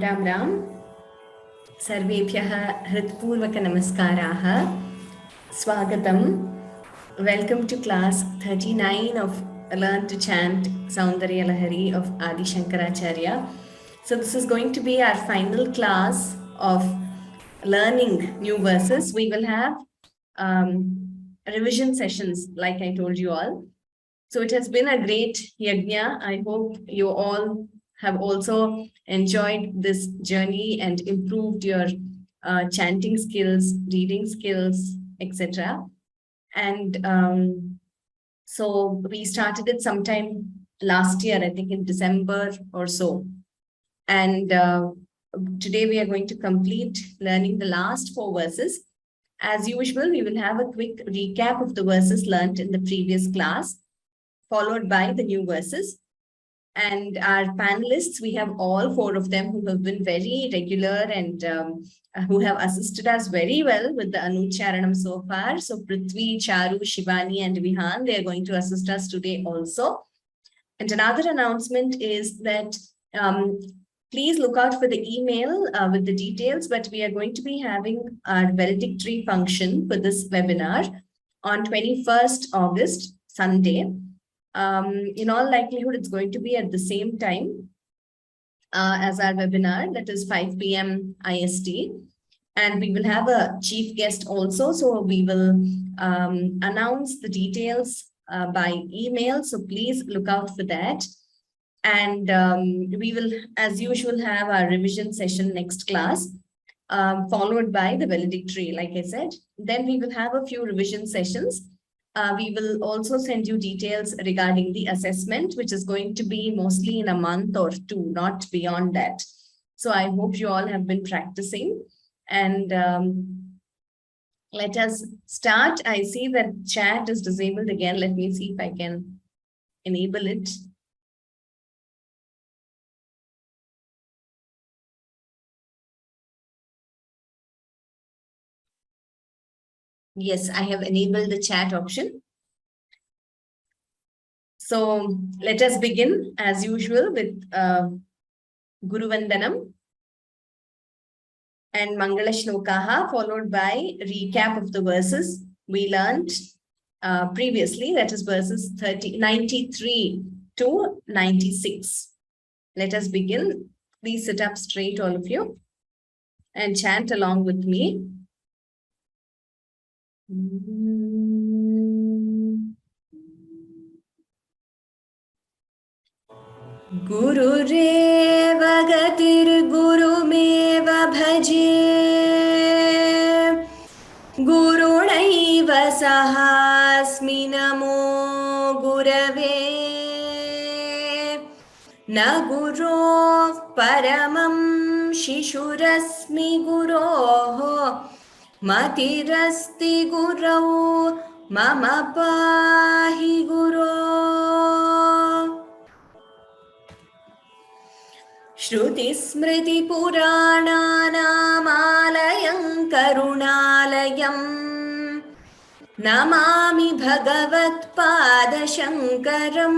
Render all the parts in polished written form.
Ram Ram. Sarvebhyah hritpurvaka namaskaraha. Swagatam. Welcome to class 39 of Learn to Chant Soundaryalahari of Adi Shankaracharya. So this is going to be our final class of learning new verses. We will have revision sessions like I told you all. So it has been a great yajna. I hope you all have also enjoyed this journey and improved your chanting skills, reading skills, etc. And so we started it sometime last year, I think in December or so. And today we are going to complete learning the last 4 verses. As usual, we will have a quick recap of the verses learned in the previous class, followed by the new verses. And our panelists, we have all 4 of them who have been very regular and who have assisted us very well with the Anucharanam so far. So Prithvi, Charu, Shivani and Vihan, they are going to assist us today also. And another announcement is that please look out for the email with the details, but we are going to be having our valedictory function for this webinar on 21st August, Sunday. In all likelihood, it's going to be at the same time as our webinar, that is 5 p.m. IST. And we will have a chief guest also. So we will announce the details by email. So please look out for that. And we will, as usual, have our revision session next class, followed by the valedictory, like I said. Then we will have a few revision sessions. We will also send you details regarding the assessment, which is going to be mostly in a month or 2, not beyond that. So I hope you all have been practicing. And let us start. I see that chat is disabled again. Let me see if I can enable it. Yes, I have enabled the chat option. So let us begin as usual with Guru Vandanam and Mangala Shlokaha, followed by recap of the verses we learned previously, that is verses 93 to 96. Let us begin. Please sit up straight, all of you, and chant along with me. Gururev gatir gurumeva bhaje Gurunaiva sahasmi namo gurave Na gurov paramam shishurasmi guroho Matirasti gurau mama pahi guro Shruti smriti purananamayam karunalayam Namami bhagavat pada shankaram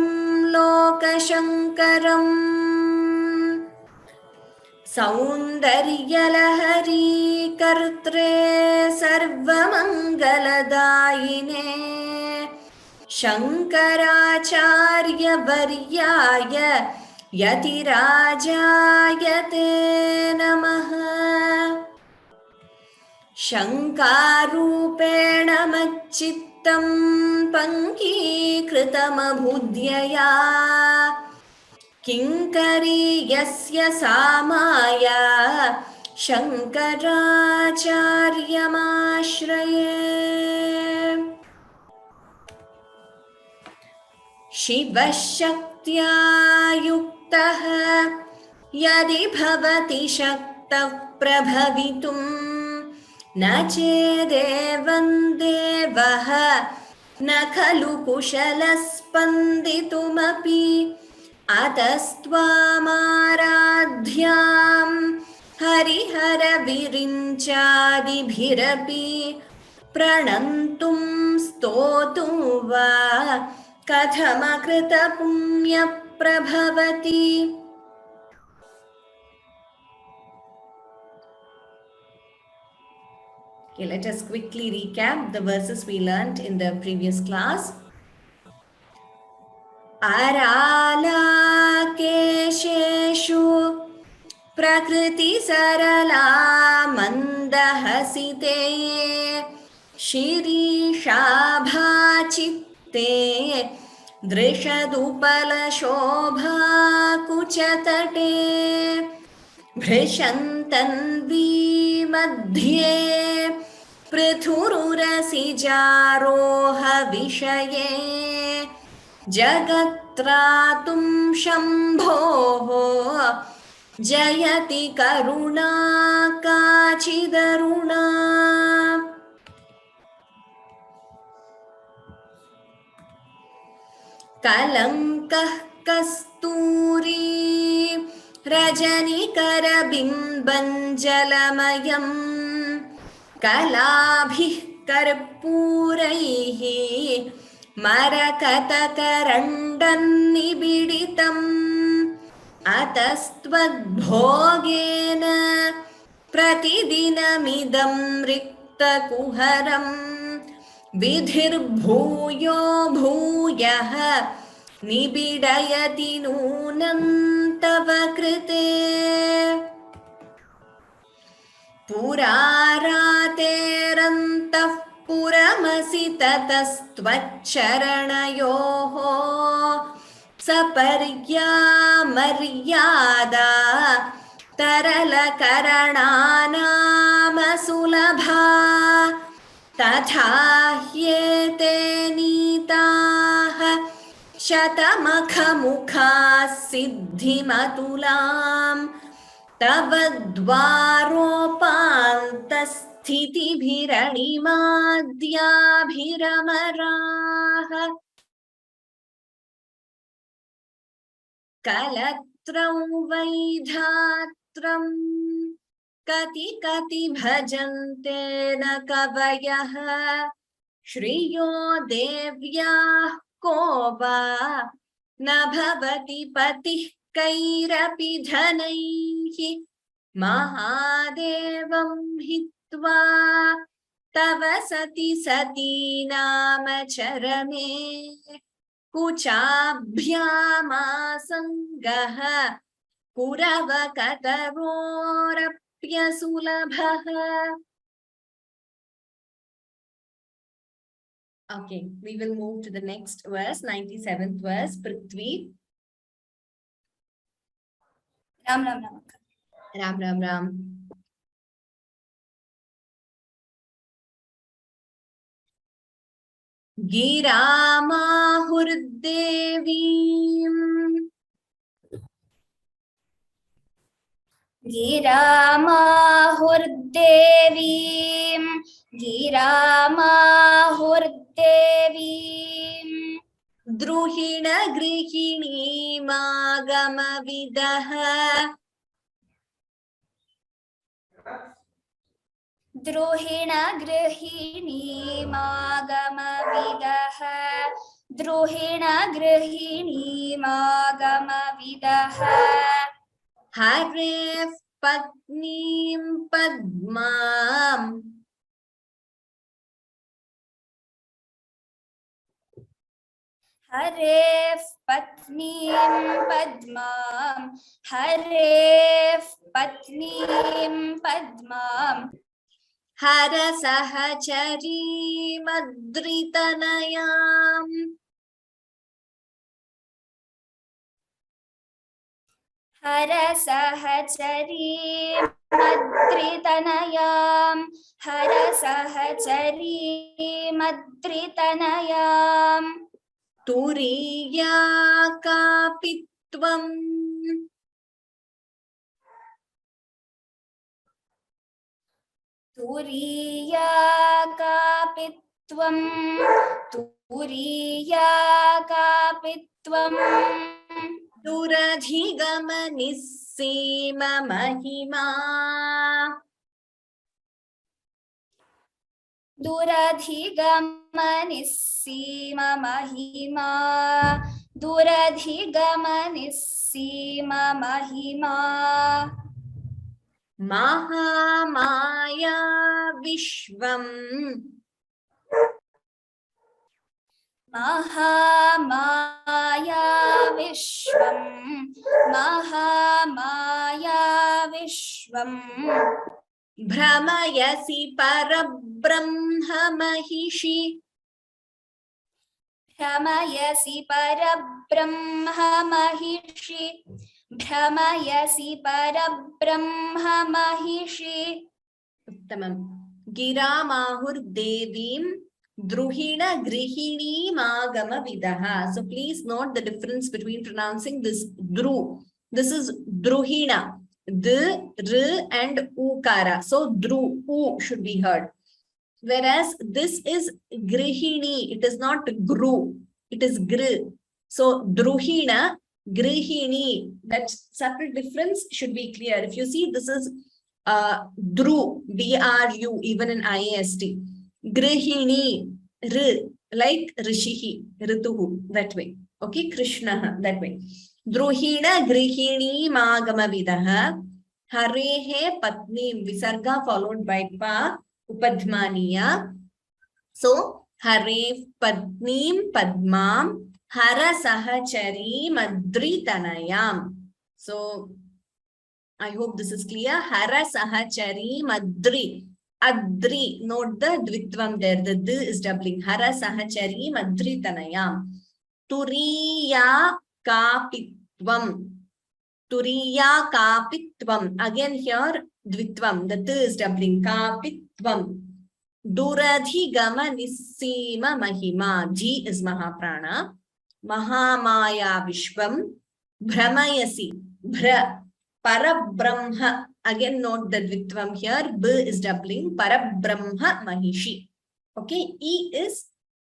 lokashankaram Soundaryalahari kartre sarvamangaladayine Shankaracharya varyaya Yatirajayate namaha Shankarupena machittam pankikritamabhudyaya Kinkari yasya samaya Shankaracharyamashraya Shiva-shaktya yuktaha yadi bhavati shaktah prabhavitum na chedevan devaha na khalu kushalaspanditum-api atastvam-aradhyam harihara-virinchadibhirapi pranantum stotum va Kathamakrita punya prabhavati Okay, let us quickly recap the verses we learnt in the previous class. Aralakeshu prakriti sarala mandahasite shirishabhachitte drishadupala shobha kuchatate भृशन्तन्वी मध्ये पृथुरुरसिजारोह विषये जगत्रातुं शम्भोः जयति करुणा काचिदरुणा कलङ्कः कस्तूरी रजनिकरबिम्बञ्जलमयं कलाभिः कर्पूरैः मरकतकरण्डन्निबिडितम् अतस्त्वद्भोगेन प्रतिदिनमिदं रिक्तकुहरं विधिर्भूयो भूयः निबिडयति नूनं तव कृते पुरारातेरन्तः पुरमसि ततस्त्वच्चरणयोः सपर्या मर्यादा तरलकरणानामसुलभा तथा ह्येते नीताः शतमखमुखाः सिद्धिमतुलां तव द्वारोपान्तस्थितिभिरणिमाद्याभिरमराः कलत्रं वैधात्रं कति कति भजन्ते न कवयः श्रियो देव्याः को वा न भवति पतिः कैरपि धनैः महादेवं हित्वा तव सति सती नाम चरणे कुचाभ्यामासङ्गः कुरवकतरोरप्यसुलभः. Okay, we will move to the next verse, 97th verse, Prithvi. Ram Ram Ram. Ram Ram Ram. Giramahurdevim Giramahurdevim Giramahurdevim Druhina grihini magamavidaha Druhina grihini magamavidaha Druhina grihini magamavidaha Haref patnim padmam Haref patnim padmam Haref patnim padmam Harasahachari madritanayam Harasahachari madritanayam Harasahachari madritanayam Turiya kapitvam Turiya kapitvam Turiya kapitvam Duradhigamanissima mahima Duradhigamanissima mahima Duradhigamanissima mahima Mahamaya Vishvam. Mahamaya Vishwam. Mahamaya Vishwam. Brahmayasi Parabrahma Mahishi. Brahmayasi Parabrahma Mahishi. Brahmayasi Parabrahma Mahishi. Uttamam. Gira Mahur Devim Druhina Grihini Magama Vidaha. So please note the difference between pronouncing this Dru. This is Druhina. D, R and Ukara. So Dru, U should be heard. Whereas this is Grihini. It is not Gru. It is Gr. So Druhina, Grihini. That subtle difference should be clear. If you see, this is Dru, D-R-U, even in IAST. Grihini, R, like Rishihi, Rituhu, that way. Okay, Krishna, that way. Druhina, Grihini, Magama Vidaha, Harehe, Patni, Visarga followed by Pa, Upadmaniya. So, Hare, Patnim, Padmam, Hara Sahachari, Madritanayam. So, I hope this is clear. Hara Sahachari Madri. Adri. Note the Dvitvam there. The D is doubling. Hara Sahachari Madri Tanayam. Turiya Kapitvam. Turiya Kapitvam. Again here Dvitvam. The D is doubling. Kapitvam. Duradhi Gama Nisima Mahima. G is Mahaprana. Mahamaya Vishwam. Brahmayasi. Bra. Parabrahma. Again, note the Dvitvam here. B is doubling. Parabrahma Mahishi. Okay. E is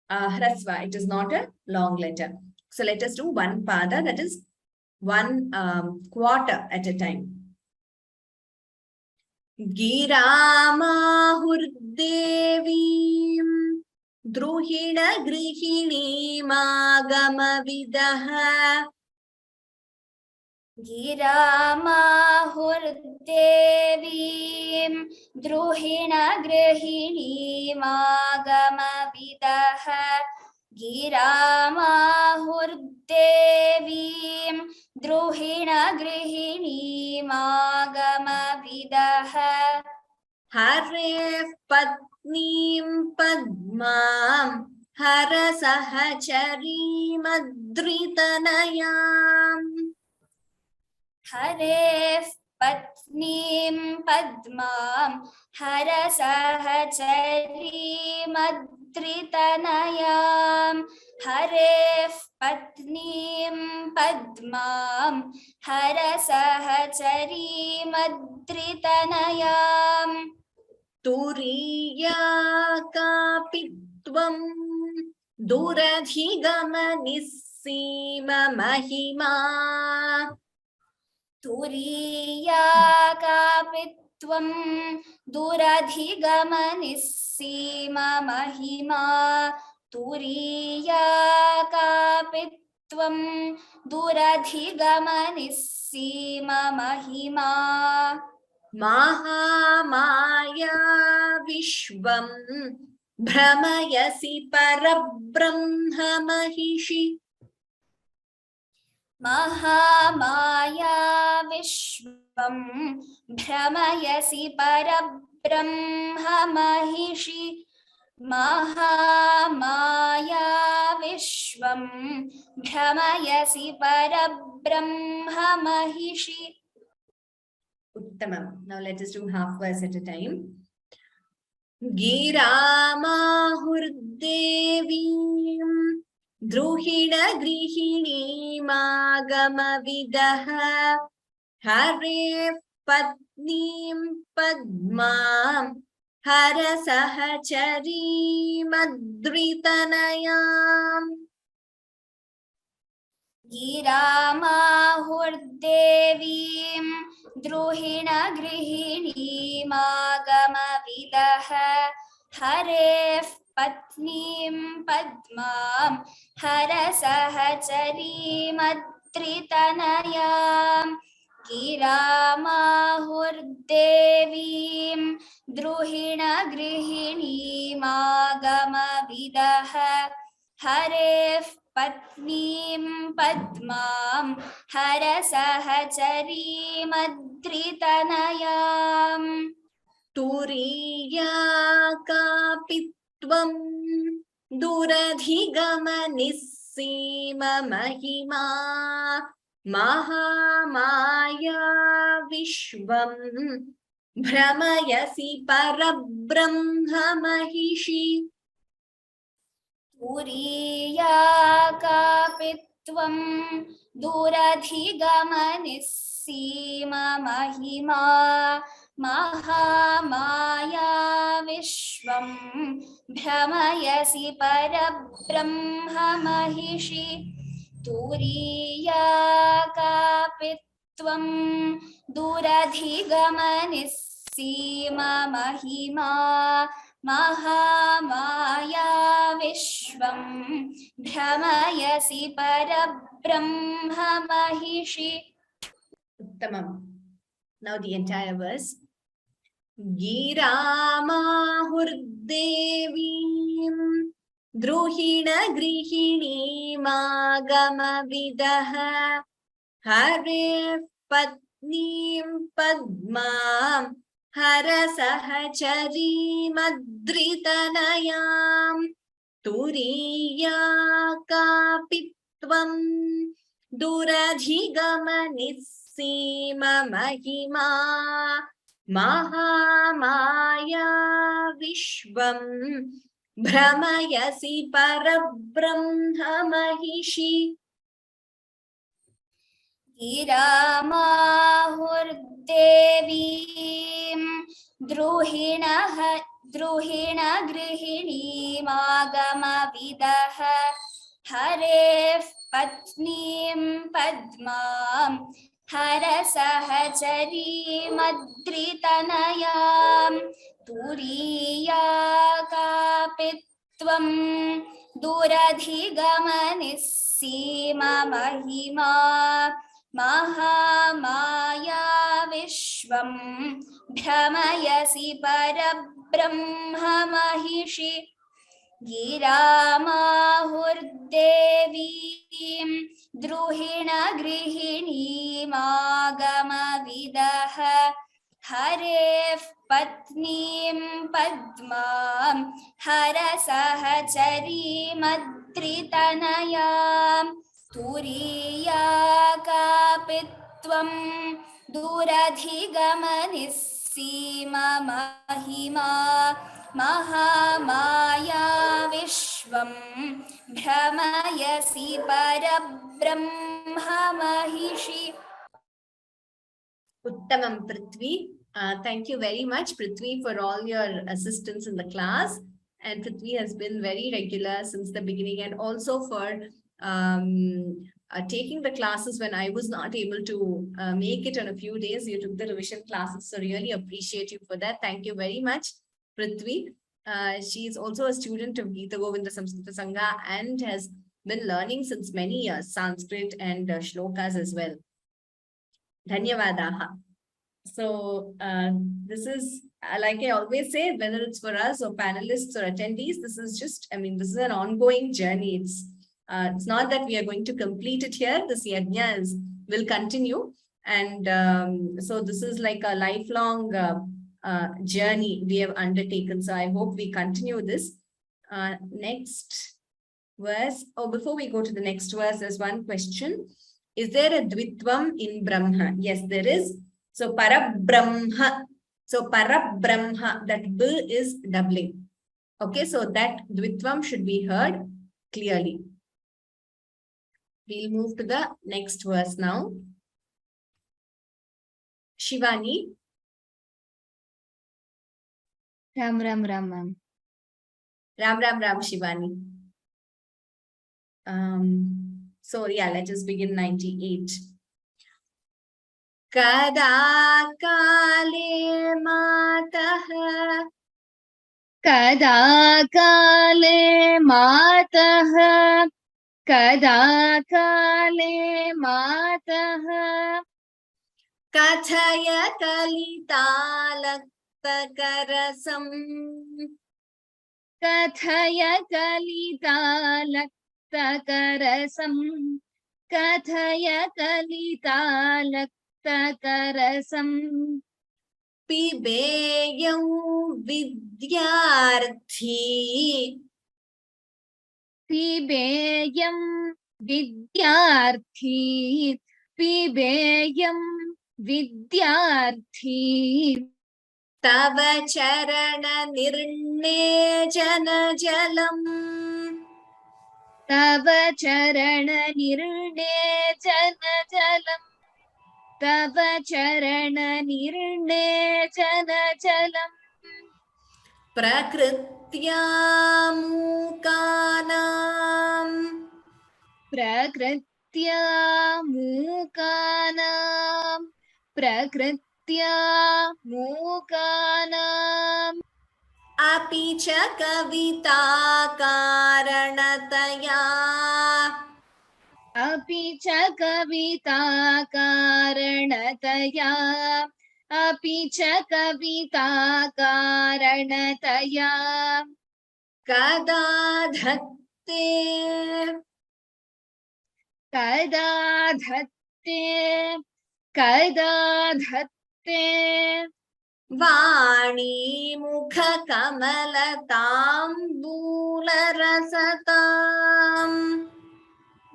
Hrasva. It is not a long letter. So let us do one pada, that is one quarter at a time. Giramahurdevim Druhida Grihini Magama Vidaha. Giramahurdevim Druhina Grihini Magama Vidaha. Giramahurdevim Druhina Grihini Magama Vidaha. Hare Patnim Padmam Hara Sahachari Madritanayam. Hare Patnim Padmam Hara Sahachari Madritanayam. Hare Patnim Padmam Hara Sahachari Madritanayam. Turiya Kapitvam Duradhigama Nissima Mahima. Turiya Kapitvam Duradhigama Nissima Mahima. Turiya Kapitvam Duradhigama Nissima Mahima. Mahamaya Vishvam Brahmayasi Parabrahma Mahishi. Mahamaya Vishvam Brahmayasi Parabrahma Mahishi. Mahamaya Vishvam Brahmayasi Parabrahma Mahishi. Uttamam. Now let us do half verse at a time. Giramahurdevim Druhida Grihini Magama Vidaha. Hare Patnim Padmam Hara Sahachari Madritanayam. Giramahurdevim Druhina Grihini Magama Vidaha. Hare Patnim Padmam Hara Sahachari Madritanayam. गिरामाहुर्देवीं द्रुहिण गृहिणीमागमविदः हरेः पत्नीं पद्मां हरसहचरीमद्रितनयाम् तुरीया कापि त्वं दुरधिगमनिस्सीममहिमा महामाया विश्वं भ्रमयसि परब्रह्ममहिषि तुरीया कापि त्वं दुरधिगमनिस्सीममहिमा महामाया विश्वं भ्रमयसि परब्रह्ममहिषि तुरीया कापि त्वं दुरधिगमनिस्सीममहिमा महामाया विश्वं भ्रमयसि परब्रह्ममहिषि. Uttamam. Now the entire verse. Giramahurdevim druhina grihinimagamvidah hare patnim padmam harasahacharim turiya kapitvam duradhigamanisimamahima mahamaya vishvam भ्रमयसि परब्रह्ममहिषि गिरामाहुर्देवीं द्रुहिण गृहिणीमागमविदः हरेः पत्नीं पद्मां हरसहचरीमद्रितनयां तुरीया कापि त्वं दुरधिगमनिस्सीममहिमा महामाया विश्वं भ्रमयसि परब्रह्ममहिषि गिरामाहुर्देवीं द्रुहिण गृहिणीमागमविदः हरेः पत्नीं पद्मां हरसहचरीमद्रितनयां तुरीया कापि त्वं दुरधिगमनिस्सीममहिमा महामाया विश्वं भ्रमयसि परब्रह्ममहिषि. Uttamam Prithvi. Thank you very much, Prithvi, for all your assistance in the class. And Prithvi has been very regular since the beginning, and also for taking the classes when I was not able to make it on a few days. You took the revision classes, so really appreciate you for that. Thank you very much, Prithvi. She is also a student of Gita Govinda Samskrita Sangha and has been learning since many years Sanskrit and shlokas as well. Dhanyavadaha. So this is, like I always say, whether it's for us or panelists or attendees, this is just, this is an ongoing journey. It's not that we are going to complete it here. This yajna will continue. And so this is like a lifelong journey we have undertaken. So I hope we continue this. Next verse. Oh, before we go to the next verse, there's one question. Is there a dvitvam in Brahma? Yes, there is. So Parabrahma. So Parabrahma, that B is doubling. Okay, so that dvitvam should be heard clearly. We'll move to the next verse now. Shivani. Ram Ram. Ram Shivani. So yeah, let us begin 98. Kada kale matah. Kada kale matah. Kada kale matah. कथय कलितालक्तकरसम् कथय कलितालक्तकरसम् कथय कलितालक्तकरसम् पिबेयं विद्यार्थी पिबेयं विद्यार्थी पिबेयं विद्यार्थी तव चरण निर्णेजन जलम् तव चरण निर्णेजन जलम् तव चरण निर्णेजन जलम् प्रकृत्या मूकानाम् प्रकृत्या मूकानां प्रकृत्या मूकानाम् अपि च कविताकारणतया अपि च कविताकारणतया अपि च कविताकारणतया कदा धत्ते कदा धत्ते कदा धत्ते वाणी मुखकमलताम्बूलरसताम्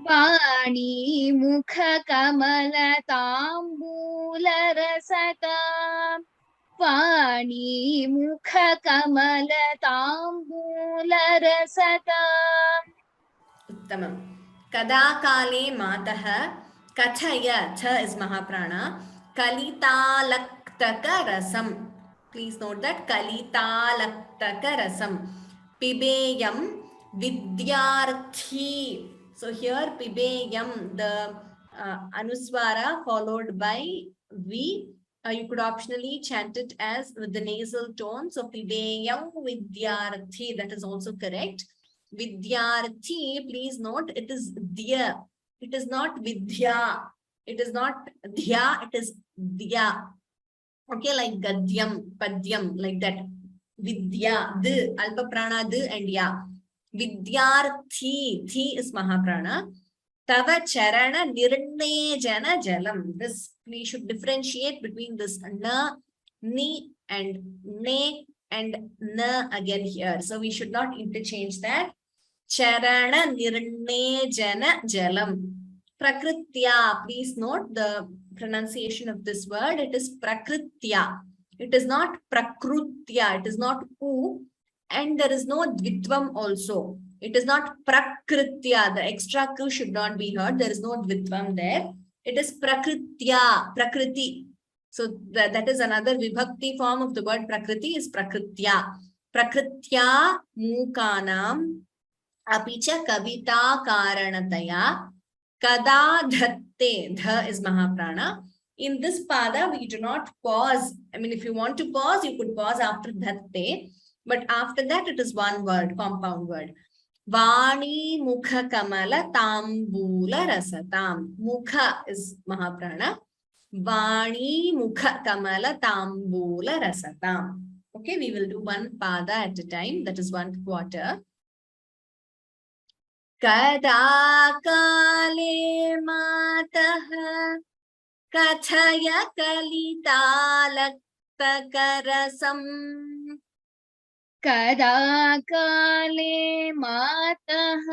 वाणी मुखकमलताम्बूलरसताम् वाणी मुखकमलताम्बूलरसताम् उत्तमम् कदा काले मातः कथय थ is महाप्राणा कलितालक्तकरसम् please note that कलितालक्तकरसम् पिबेयं विद्यार्थी so here pibeyam the anuswara followed by v you could optionally chant it as with the nasal tone so pibeyam vidyarthi that is also correct vidyarthi please note it is dya it is not vidya it is not dhya it is dya okay like gadyam padyam like that vidya d alpa prana d and ya vidyarthi thi is mahaprana tava charana nirnejana jalam this we should differentiate between this na ni and ne and na again here so we should not interchange that charana nirnejana jalam prakritya please note the pronunciation of this word it is prakritya it is not prakrutya it is not u and there is no dvitvam also it is not prakritya the extra k should not be heard there is no dvitvam there it is prakritya prakriti so that is another vibhakti form of the word prakriti is prakritya prakritya mukanam api cha kavita karanataya kada dhatte dha is mahaprana in this pada we do not pause I mean if you want to pause you could pause after dhatte but after that it is one word compound word vani mukha kamala tambula rasatam mukha is mahaprana vani mukha kamala tambula rasatam okay we will do one pada at a time that is one quarter kada kale matah कथय कलितालक्तकरसम् कदा काले मातः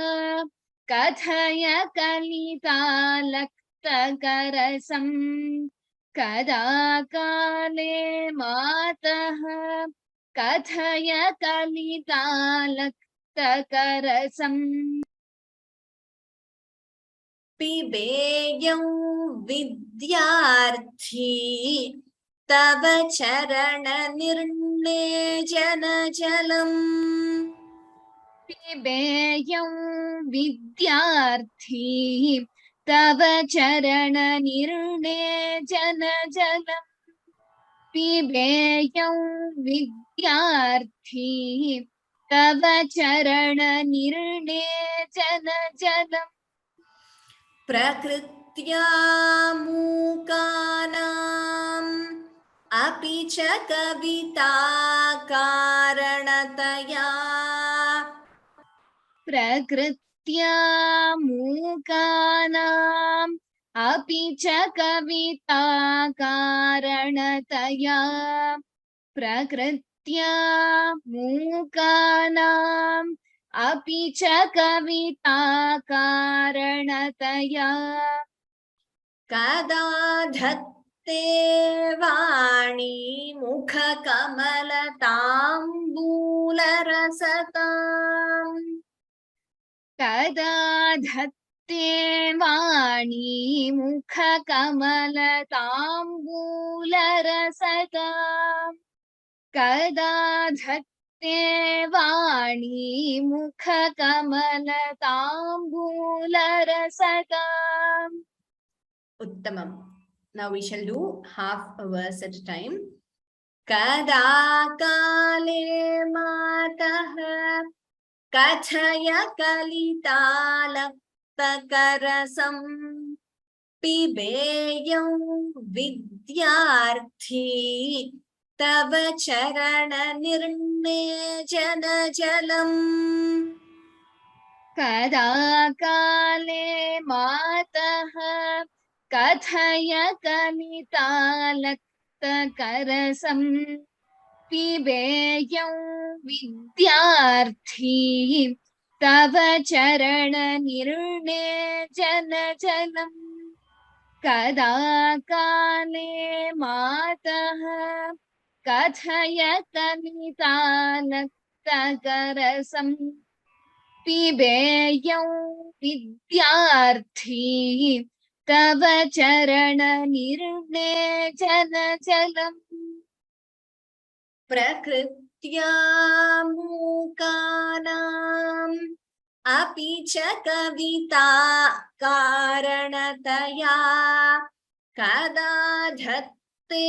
कथय कलितालक्तकरसम् कदा काले मातः कथय कलितालक्तकरसम् पिबेयं विद्यार्थी तव चरण निर्णेजन जलम् पिबेयं विद्यार्थी तव चरण निर्णेजन जलम् पिबेयं विद्यार्थी तव चरण निर्णेजन जलम् प्रकृत्या प्रकृत्या मूकानाम् अपि च कविता कारणतया प्रकृत्या मूकानाम् अपि च कविता कारणतया प्रकृत्या मूकानाम् अपि च कविता कारणतया कदा धत्ते वाणी मुखकमलताम्बूलरसताम् कदा धत्ते वाणी मुखकमलताम्बूलरसताम् कदा धत्ते वाणी मुखकमलताम्बूलरसताम् Uttamam. Now we shall do half a verse at a time. Kada kale matah kathaya kalitalaktakarasam pibeyam vidyarthi tava charana nirnejana jalam. कदा काले मातः कथय कलितालक्तकरसं पिबेयं विद्यार्थी तव चरणनिर्णेजनजलम् कदा काले मातः कथय कलितालक्तकरसम् पिबेयं विद्यार्थी तव चरणनिर्णेजनजलम् प्रकृत्या मूकानाम् अपि च कविता कारणतया कदा धत्ते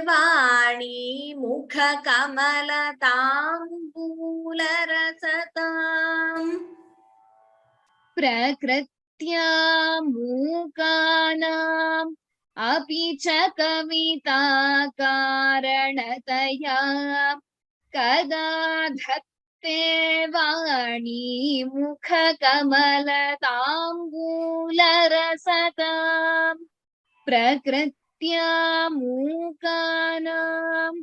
वाणी मुखकमलताम्बूलरसताम् प्रकृत्या मूकानाम् अपि च कविता कारणतया कदा धत्ते वाणी मुखकमलताम्बूलरसताम् प्रकृत्या मूकानाम्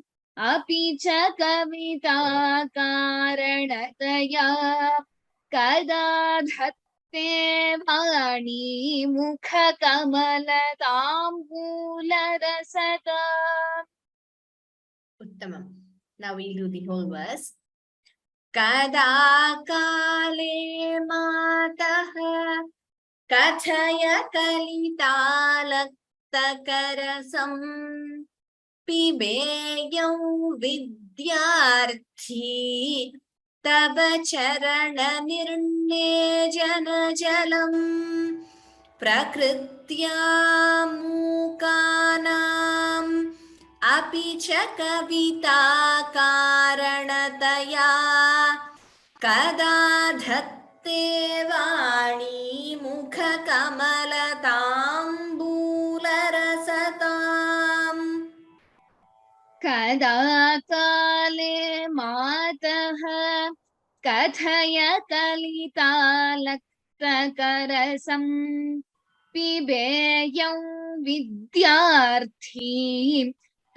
अपि च कविता कारणतया कदा धत्ते वाणी मुखकमलताम्बूलरसताम् Uttamam. Now we'll do the whole verse. Kada kale matah kathaya kalitalaktakarasam pibeyam vidyarthi tava charana nirnejana jalam prakrutya mukanam अपि च कविता कारणतया कदा धत्ते वाणी मुखकमलताम्बूलरसताम् कदा काले मातः कथय कलितालक्तकरसं पिबेयं विद्यार्थी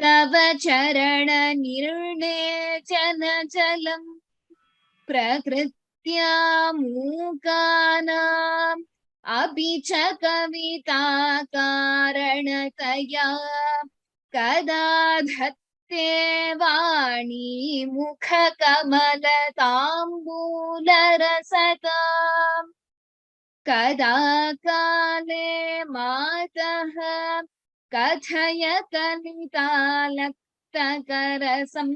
तव चरणनिर्णेजनजलम् प्रकृत्या मूकानाम् अपि च कविता कारणतया कदा धत्ते वाणी मुखकमलताम्बूलरसताम् कदा काले मातः कथय कलितालक्तकरसं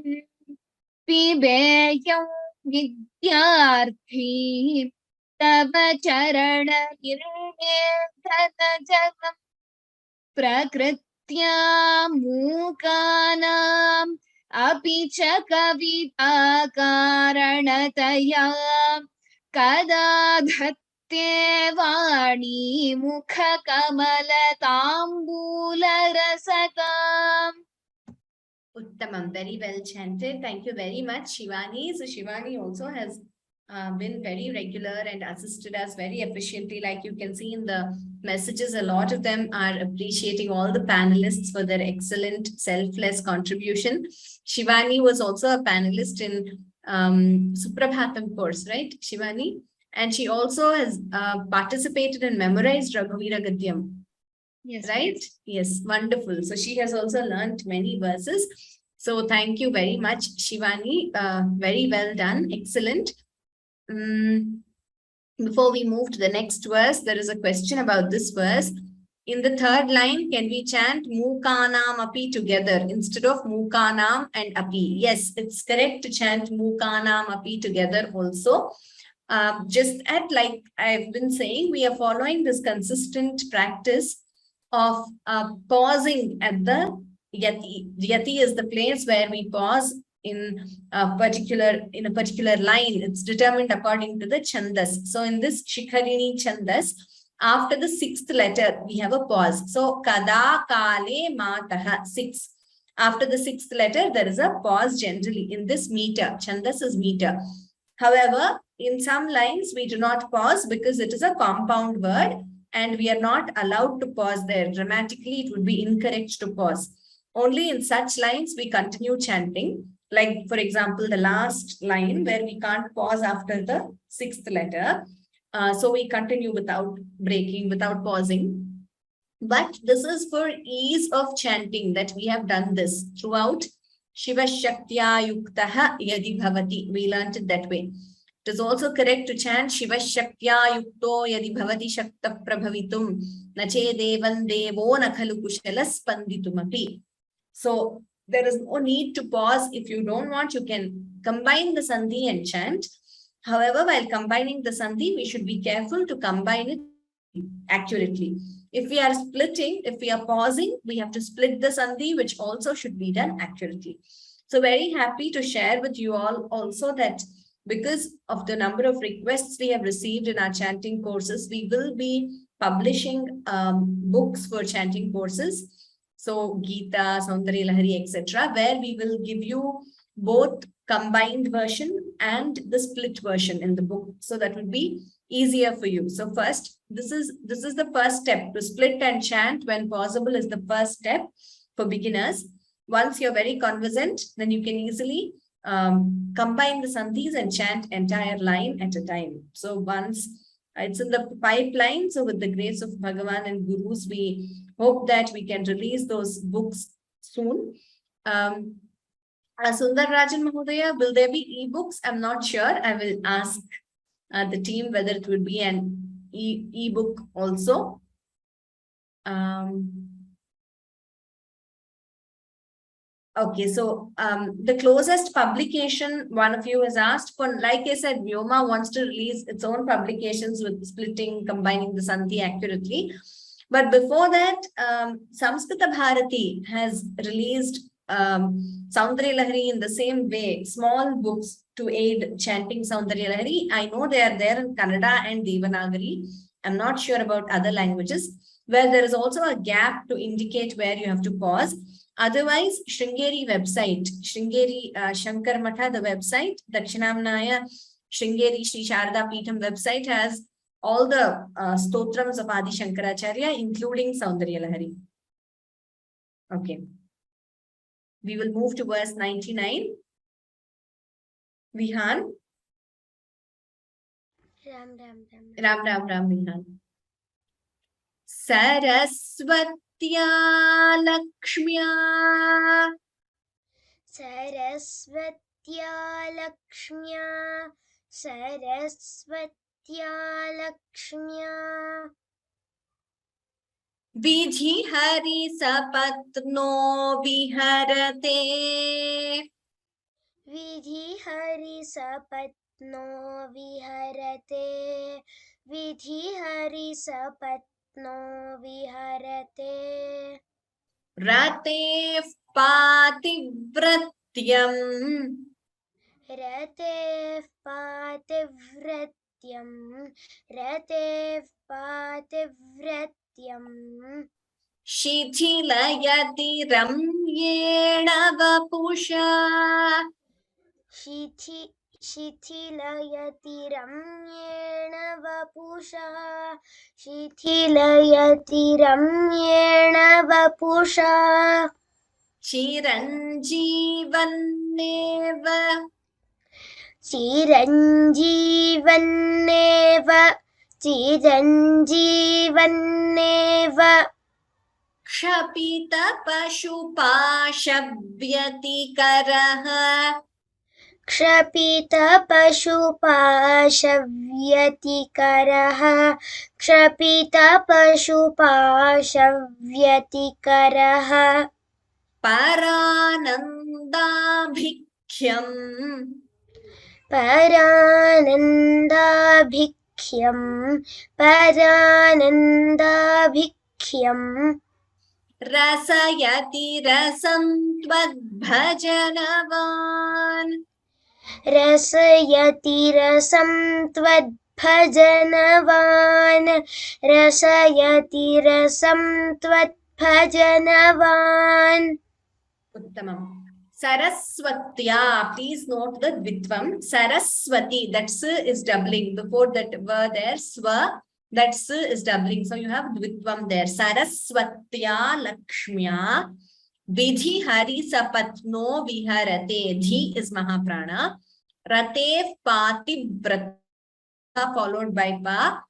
पिबेयं विद्यार्थी तव चरणनिर्णेजनजलम् प्रकृत्या मूकानाम् अपि च कविता कारणतया कदा धत्ते वाणी मुखकमलताम्बूलरसताम्. Uttamam, very well chanted. Thank you very much, Shivani. So Shivani also has been very regular and assisted us very efficiently. Like you can see in the messages, a lot of them are appreciating all the panelists for their excellent selfless contribution. Shivani was also a panelist in Suprabhatam course, right, Shivani? And she also has participated and memorized Raghavira Gadyam. Yes. Right? Yes, wonderful. So she has also learned many verses. So thank you very much, Shivani. Very well done. Excellent. Before we move to the next verse, there is a question about this verse. In the third line, can we chant Mukanam api together instead of Mukanam and api? Yes, it's correct to chant Mukanam api together also. Just at like I've been saying, we are following this consistent practice of pausing at the yati. Yati is the place where we pause in a particular line. It's determined according to the chandas. So in this Shikharini chandas, after the sixth letter, we have a pause. So kada kale mataha, 6. After the sixth letter, there is a pause generally in this meter. Chandas is meter. However, in some lines, we do not pause because it is a compound word and we are not allowed to pause there. Grammatically, it would be incorrect to pause. Only in such lines, we continue chanting. Like, for example, the last line where we can't pause after the sixth letter. So we continue without breaking, without pausing. But this is for ease of chanting that we have done this throughout. Shiva Shaktya Yuktaha Yadi Bhavati. We learned it that way. It is also correct to chant Shiva Shaktya Yukto Yadi Bhavati Shakta Prabhavitum Nache Devan Devo Nakhalu Kushalas Panditumapi. So there is no need to pause. If you don't want, you can combine the sandhi and chant. However, while combining the sandhi, we should be careful to combine it accurately. If we are splitting, if we are pausing, we have to split the sandhi, which also should be done accurately. So very happy to share with you all also that because of the number of requests we have received in our chanting courses, we will be publishing books for chanting courses. So Gita, Soundaryalahari, etc., where we will give you both combined version and the split version in the book. So that would be easier for you. So first, this is the first step. To split and chant when possible is the first step for beginners. Once you're very conversant, then you can easily combine the sandhis and chant entire line at a time. So once it's in the pipeline, so with the grace of Bhagavan and Gurus, we hope that we can release those books soon. Sundar Rajan Mahodaya, will there be e-books? I'm not sure. I will ask the team whether it would be an e-book also. Okay, so the closest publication one of you has asked for, like I said, Vyoma wants to release its own publications with splitting, combining the sandhi accurately. But before that, Samskrita Bharati has released Soundaryalahari in the same way, small books to aid chanting Soundaryalahari. I know they are there in Kannada and Devanagari. I'm not sure about other languages, where there is also a gap to indicate where you have to pause. Otherwise, Sringeri website, Sringeri Shankar Matha, the website, Dakshinamnaya Sringeri Sri Sharda Peetham website has all the stotrams of Adi Shankaracharya, including Soundaryalahari. Okay. We will move to verse 99. Vihan. Ram, Vihan. Saraswatya Lakshmya. Saraswatya Lakshmya. Saraswatya Lakshmya. Vidhi Hari Sapatno Viharate. Vidhi Hari Sapatno Viharate. Vidhi Hari Sapatno Viharate. Rate Pativratyam. Rate Pativratyam. रतेः पातिव्रत्यम् शिथिलयति रम्येण वपुषा शिथिलयति रम्येण वपुषा शिथिलयति रम्येण वपुषा चिरञ्जीवन्नेव चिरञ्जीवन्नेव चिरञ्जीवन्नेव क्षपितपशुपाशव्यतिकरः क्षपितपशुपाशव्यतिकरः क्षपितपशुपाशव्यतिकरः परानन्दाभिख्यम् परानन्दाभिख्यम् रसयति रसं त्वद्भजनवान् रसयति रसं त्वद्भजनवान् रसयति रसं त्वद्भजनवान् उत्तमम् Saraswatya, please note the dvitvam. Saraswati, that s is doubling. Before that word there, swa, that s is doubling. So you have dvitvam there. Saraswatya Lakshmya Vidhi Hari Sapatno Viharate. Dhi is Mahaprana. Ratev Pati Vrata followed by Pa.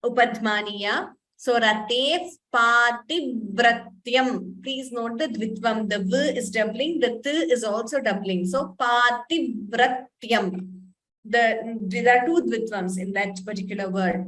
Upadmaniya. So Ratev Pativratyam. Please note the dvitvam. The v is doubling, the t is also doubling. So Pativratyam. There are two dvitvams in that particular word.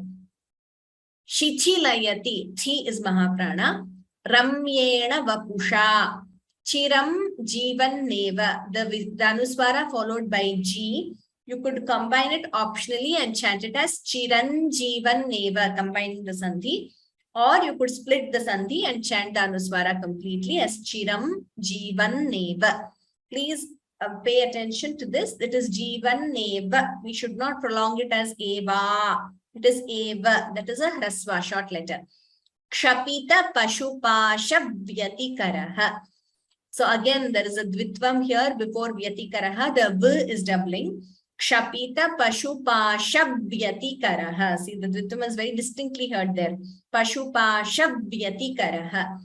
Shichilayati. Thi is Mahaprana. Ramyena Vapusha. Chiram Jivan Neva. The Anuswara followed by G. You could combine it optionally and chant it as Chiran Jivan Neva, combining the Sandhi. Or you could split the Sandhi and chant the Anuswara completely as Chiram Jivan Neva. Please pay attention to this. It is Jivan Neva. We should not prolong it as Eva. It is Eva. That is a Hrasva, short letter. Kshapita Pashupasha Vyatikaraha. So again, there is a dvitvam here before Vyatikaraha. The V is doubling. Kshapita Pashupasha Vyatikaraha. See, the dvitvam is very distinctly heard there. Pashupasha Vyatikaraha.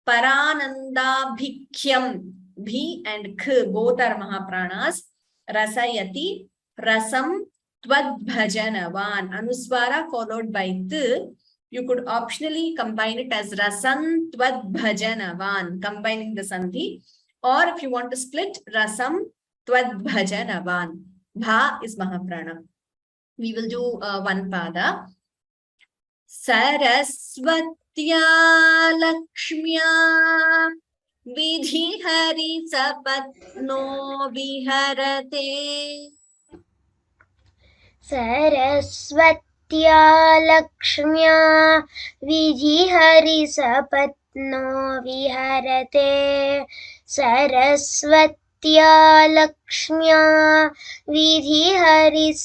Parananda Bhikhyam. Bhi and K, both are Mahapranas. Rasayati, Rasam, Twadbhajanavan. Anuswara followed by T. You could optionally combine it as Rasam Twadbhajanavan, combining the Sandhi. Or if you want to split, Rasam Twadbhajanavan. Bha is Mahaprana. We will do one pada. Saraswatya Lakshmya Vidhi Hari Sapatno Viharate. सरस्वत्या लक्ष्म्या विधिहरिसपत्नो विहरते सरस्वत्या लक्ष्म्या विधिहरिसपत्नो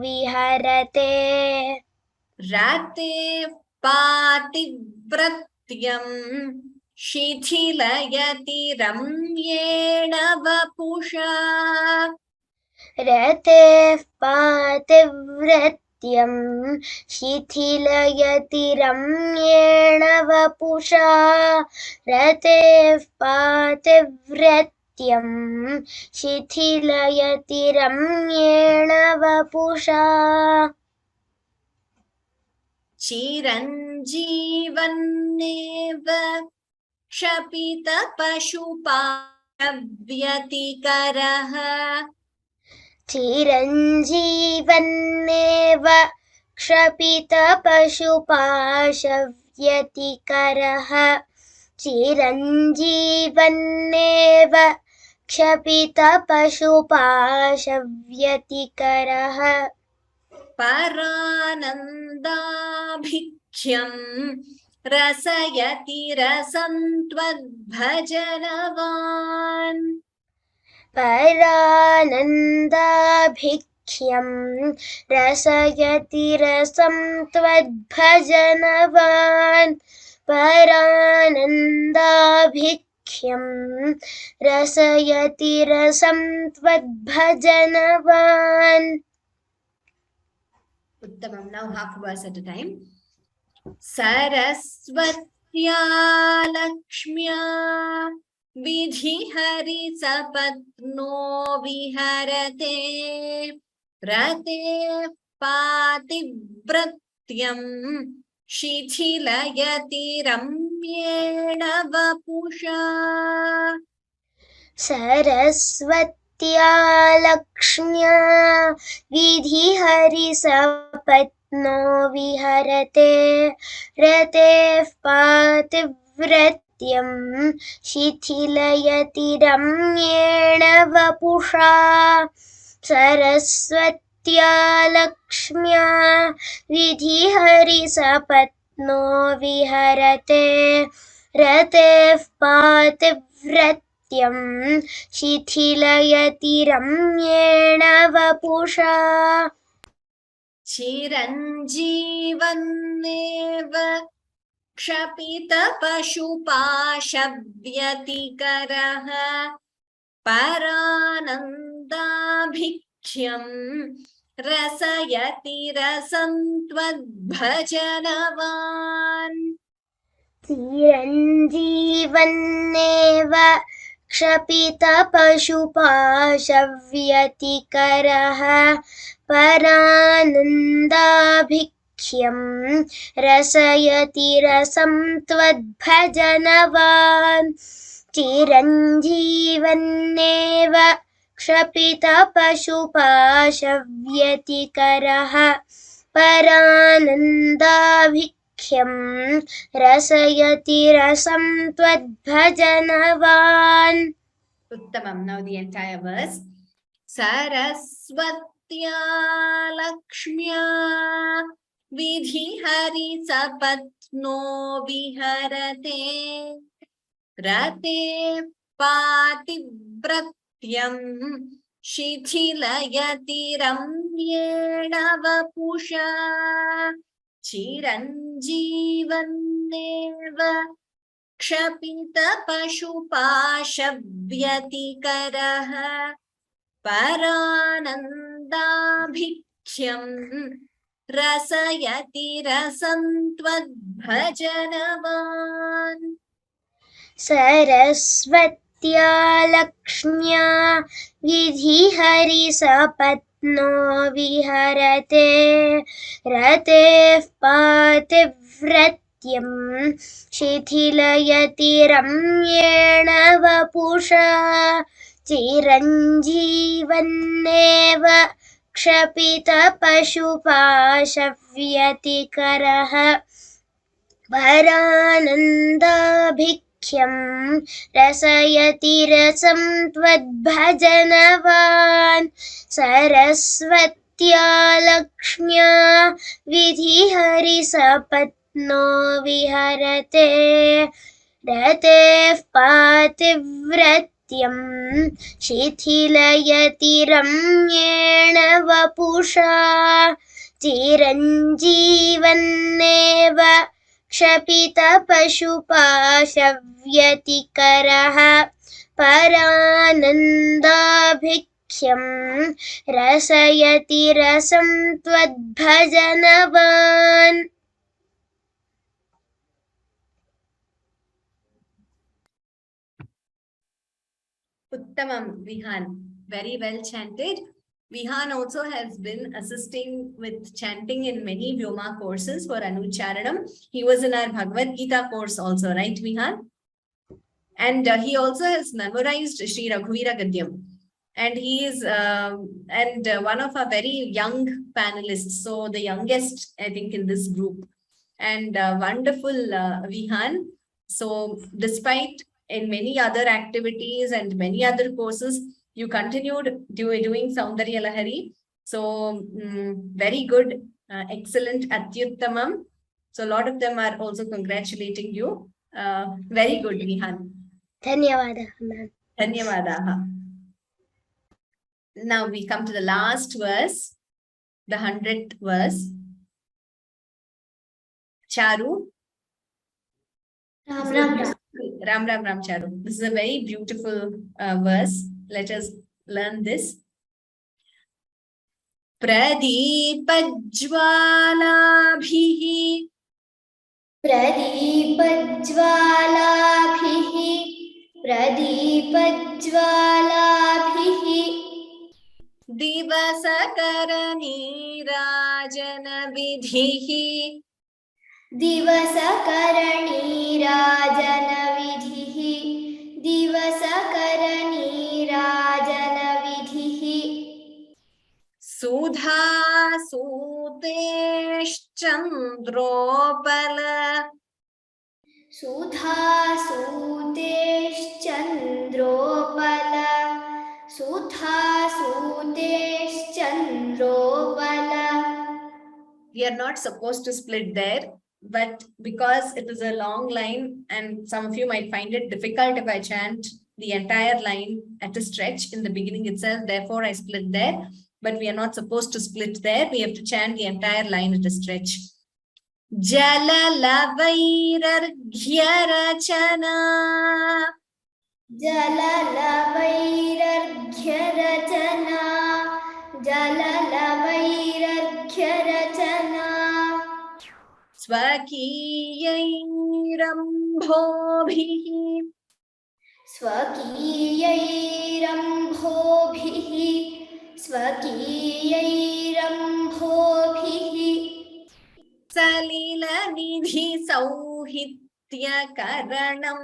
विहरते Rate Pativratyam Shichilayati Ramyena Vapusha. रतेः पातिव्रत्यं शिथिलयति रम्येण वपुषा रतेः पातिव्रत्यं शिथिलयति रम्येण वपुषा Chiranjeevaneva Kshapita Pashupavyatikaraha. चिरञ्जीवन्नेव क्षपितपशुपाशव्यतिकरः चिरञ्जीवन्नेव क्षपितपशुपाशव्यतिकरः Paranandabhikyam Rasayati Rasam Twadbhajanavan. परानन्दाभिख्यम् रसयति रसं त्वद्भजनवान् परानन्दाभिख्यं रसयति रसं त्वद्भजनवान्. Uttamam. Now half verse at a time. Sarasvatya Lakshmya Vidhihari Sapatno Viharate Rate Patibratyam Shithilayati Ramyena Vapusha. सरस्वत्या लक्ष्म्या विधिहरिसपत्नो विहरते रतेः पातिव्रत्यं शिथिलयति रम्येण वपुषा. सरस्वत्या लक्ष्म्या विधिहरिसपत्नो विहरते रतेः पातिव्रत्यं शिथिलयति रम्येण वपुषा. चिरञ्जीवन्नेव क्षपितपशुपाशव्यतिकरः परानन्दाभिख्यं रसयति रसं त्वद्भजनवान्. चिरञ्जीवन्नेव क्षपितपशुपाशव्यतिकरः परानन्दाभिख्यं रसयति रसं त्वद्भजनवान्. चिरञ्जीवन्नेव क्षपितपशुपाशव्यतिकरः परानन्दाभिख्यं रसयति रसं त्वद्भजनवान्. Uttamam. Now the entire verse. Sarasvatya Lakshmya Vidhihari Sapatno Viharate Rate Patibratyam Shithilayati Ramyena Vapusha. Chiranjeevanneva क्षपितपशुपाशव्यतिकरः परानन्दाभिख्यं रसयति रसं त्वद्भजनवान्. सरस्वत्या लक्ष्म्या विधिहरिसपत्नो विहरते रतेः पातिव्रत्यं शिथिलयति रम्येण वपुषा. चिरञ्जीवन्नेव क्षपितपशुपाशव्यतिकरः परानन्दाभिख्यं रसयति रसं त्वद्भजनवान्. सरस्वत्या लक्ष्म्या विधिहरिसपत्नो विहरते रतेः पातिव्रत्यं शिथिलयति रम्येण वपुषा. चिरञ्जीवन्नेव क्षपितपशुपाशव्यतिकरः परानन्दाभिख्यं रसयति रसं त्वद्भजनवान्. Uttamam, Vihan. Very well chanted. Vihan also has been assisting with chanting in many Vyoma courses for Anucharanam. He was in our Bhagavad Gita course also, right, Vihan? And he also has memorized Sri Raghuvira Gadyam. And he is one of our very young panelists. So the youngest, I think, in this group. And wonderful Vihan. So despite in many other activities and many other courses, you continued doing Soundaryalahari. So very good, excellent, Atyuttamam. So a lot of them are also congratulating you. Very good, Vihan. धन्यवादः. Dhanyavadaha. Now we come to the last verse, the 100th verse. Charu. Ram Ram Charu. This is a very beautiful verse. Let us learn this. Pradipajwalabhihi Divasakaranirajanvidhihi Sudha Suteshchandropala We are not supposed to split there, but because it is a long line and some of you might find it difficult if I chant the entire line at a stretch in the beginning itself, therefore I split there, but we are not supposed to split there. We have to chant the entire line at a stretch. Jalalavairarghyarachana Swakiyairambobihi Salila Nidhi Sauhitya Karanam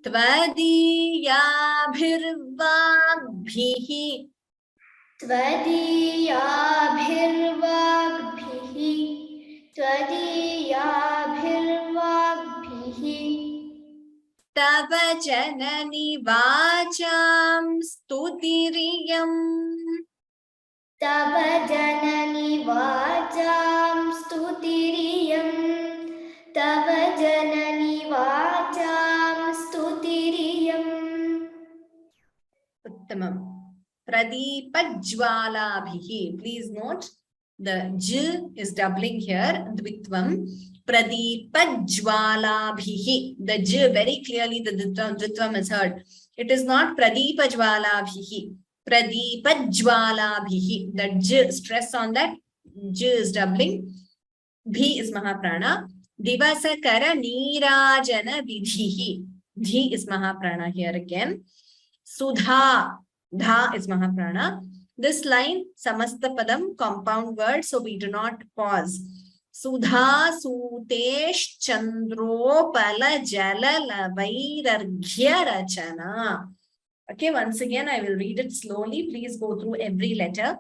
Tvadiyabhirvagbihi Tava Janani Vacham Stutiriyam Uttamam. Pradipajwalabhihi. Please note the j is doubling here. Dvitvam. Pradipajwalabhihi. The j very clearly the dvitvam is heard. It is not Pradipajwalabhihi. Pradipajwalabhihi. The j, stress on that. J is doubling. Bhi is Mahaprana. Divasakara Nirajana Vidhihi. Dhi is Mahaprana here again. Sudha. Dha is Mahaprana. This line, Samasta Padam, compound word, so we do not pause. Sudha Sutesh Chandro Pala Jala Lavairarghya Rachana. Okay, once again, I will read it slowly. Please go through every letter.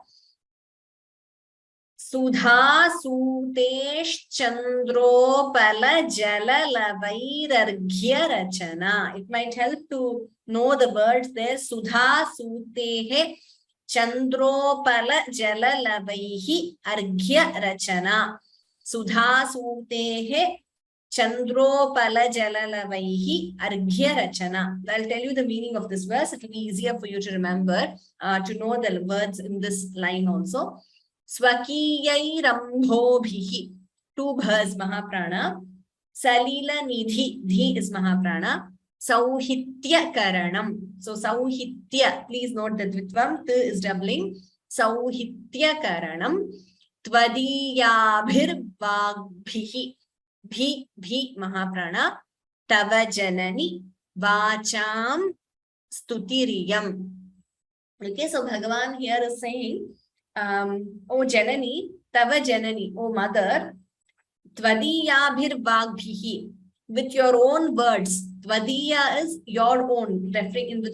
Sudha Sutesh Chandro Pala Jala Lavairarghya Rachana. It might help to know the words there. Sudha Sutehe Chandro Pala Jala Lavaihi Arghya Rachana. Sudha Sutehe Chandro Pala Jala Lavaihi Arghya Rachana. I'll tell you the meaning of this verse. It will be easier for you to remember, to know the words in this line also. Swakiyairambobihi. Two bhas Mahaprana. Salila Nidhi. Dhi is Mahaprana. Sauhitya Karanam. So Sauhitya. Please note the Dvitvam. T is doubling. Sauhitya Karanam. Tvadiyabhirvagbhihi. Bhi Mahaprana. Tava Janani. Vacham Stutiriyam. Okay, so Bhagavan here is saying, O Janani, Tava Janani, O Mother, Tvadiyabhirvagbhihi, with your own words. Tvadiya is your own, with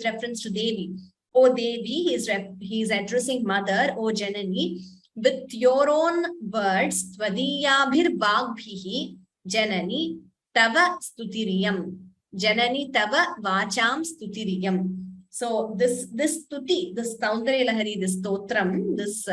reference to Devi. O Devi, he is addressing Mother, O Janani, with your own words. Tvadiyabhirvagbhihi, Janani, Tava Stutiriyam. Janani Tava Vacham Stutiriyam. So this stuti, this Soundaryalahari, this stotram, this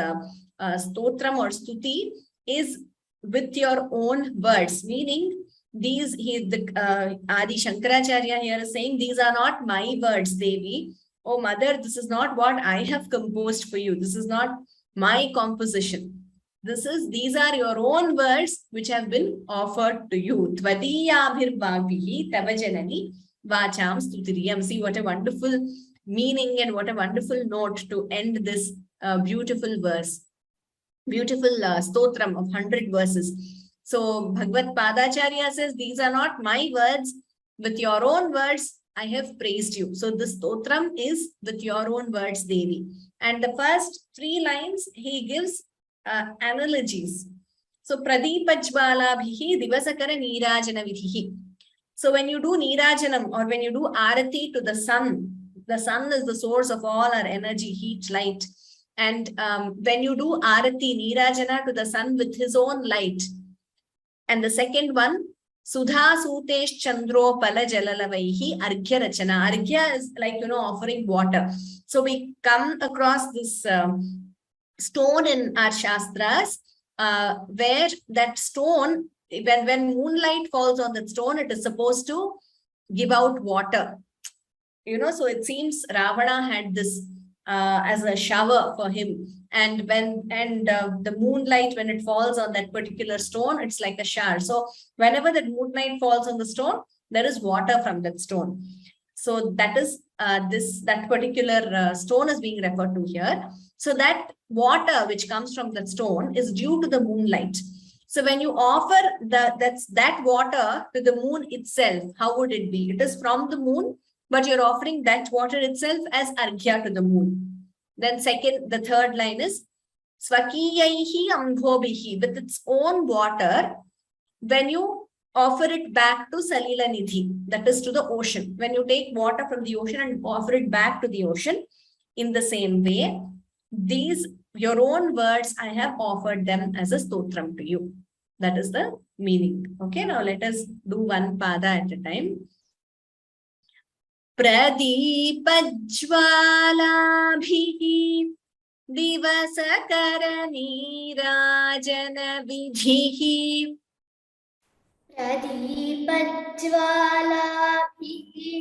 stotram or stuti is with your own words, meaning these Adi Shankaracharya here is saying these are not my words, Devi. Oh mother, this is not what I have composed for you. This is not my composition. These are your own words which have been offered to you. Tvadiyabhirbhavihi tavajanani vacham stutiriyam. See what a wonderful meaning and what a wonderful note to end this beautiful verse. Beautiful stotram of 100 verses. So Bhagavad Padacharya says, these are not my words. With your own words, I have praised you. So this stotram is with your own words, Devi. And the first 3 lines, he gives analogies. So Pradipajbalabhihi divasakara nirajana vidhihi. So when you do nirajanam or when you do arati to the sun is the source of all our energy, heat, light. And when you do arati, nirajana to the sun with his own light. And the second one, Sudha Sutesh Chandro Pala Jalalavaihi Arghya Rachana. Arghya is like, offering water. So we come across this stone in our Shastras, where that stone, when moonlight falls on that stone, it is supposed to give out water. So it seems Ravana had this as a shower for him. And the moonlight, when it falls on that particular stone, it's like a shower. So whenever that moonlight falls on the stone, there is water from that stone. So that is that particular stone is being referred to here. So that water which comes from that stone is due to the moonlight. So when you offer that water to the moon itself, how would it be? It is from the moon, but you're offering that water itself as arghya to the moon. Then the third line is Swakiyaihi ambhobihi, with its own water, when you offer it back to Salila Nidhi, that is to the ocean. When you take water from the ocean and offer it back to the ocean, in the same way, your own words, I have offered them as a stotram to you. That is the meaning. Okay, now let us do one pada at a time. Pradipajvalabhihi divasakara vidhihi. Pradipajvalabhihi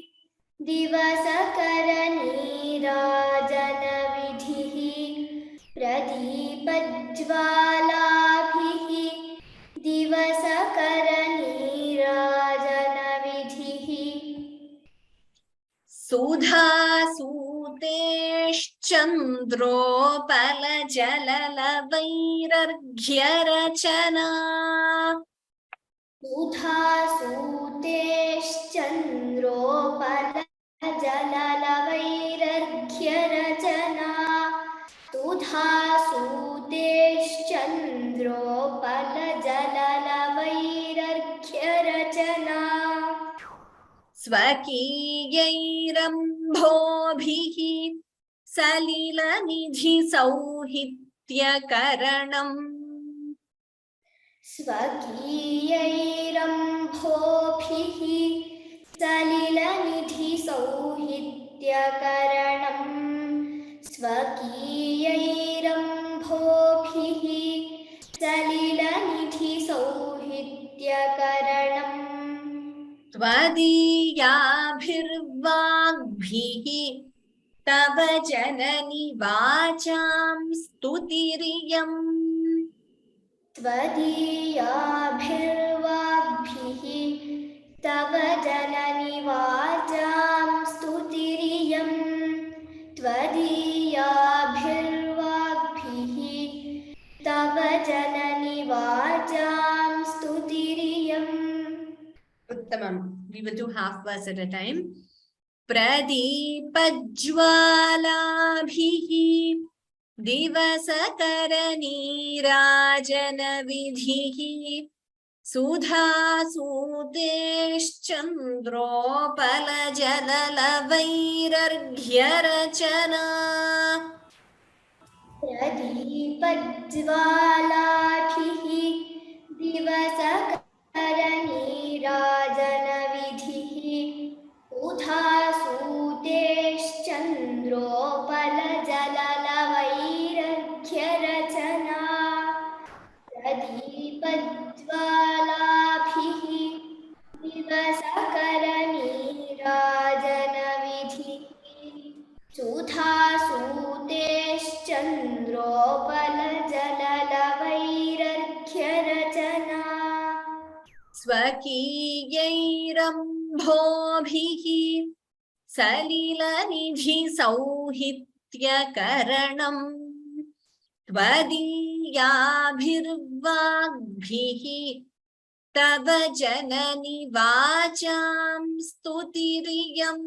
divasakaranirajanvidhihi. Pradipajvalabhihi divasakaranirajanvidhihi. Sudha Suteshchandro Palajalalavairarghya Rachana. Sudha Suteshchandro Palajalalavairarghya Rachana. Sudha Suteshchandro Palajalalavairarghya Rachana. Swakiyairambobihi Salila Nidhi Sauhitya Karanam. Swakiyairambobihi Salila Nidhi Sauhitya Karanam. Swakiyairambobihi Salila Nidhi Sauhitya Karanam. Tvadiyabhirvagbihi Tava Janani Vacham Stutiriyam. Tvadiyabhirvagbihi Tava Janani Vacham Stutiriyam. Tvadiyabhirvagbihi Tava Janani Vacham Stutiriyam. Uttamam. We will do half verse at a time. Pradipajvalabhihi divasakaranirajanvidhihi. Sudha Suteshchandro Palajalalavairarghya Rachana. Pradipajvalabhihi divasakaranirajanvidhihi. Sudha Suteshchandro Palajalalavairarghya Rachana. Swakiyairambobihi Salilanidhi Sauhityakaranam Tvadiyabhirvagbihi Tava Janani Vacham Stutiriyam.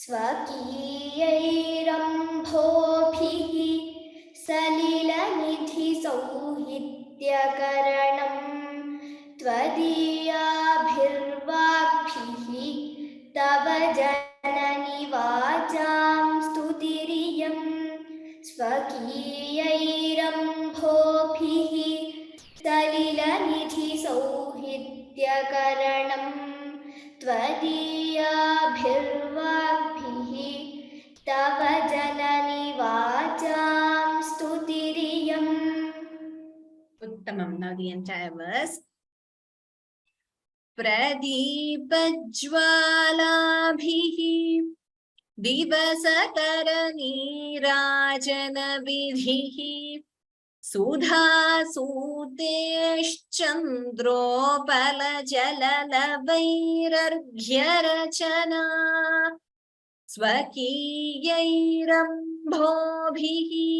स्वकीयैरम्भोभिः सलिलनिधिसौहित्यकरणं त्वदीयाभिर्वाग्भिः तव जननि वाचां स्तुतिरियं स्वकीयैरम्भोभिः सलिलनिधिसौहित्यकरणं त्वदीयाभिर्वाग्भिः तव जननि वाचां स्तुतिरियम्. Uttamam. Now the entire verse. Pradipajwalabhihi Divasakaranirajanabidhihi Sudhasuteshchandropalajalalavailarghyarachana Swakiyairambobihi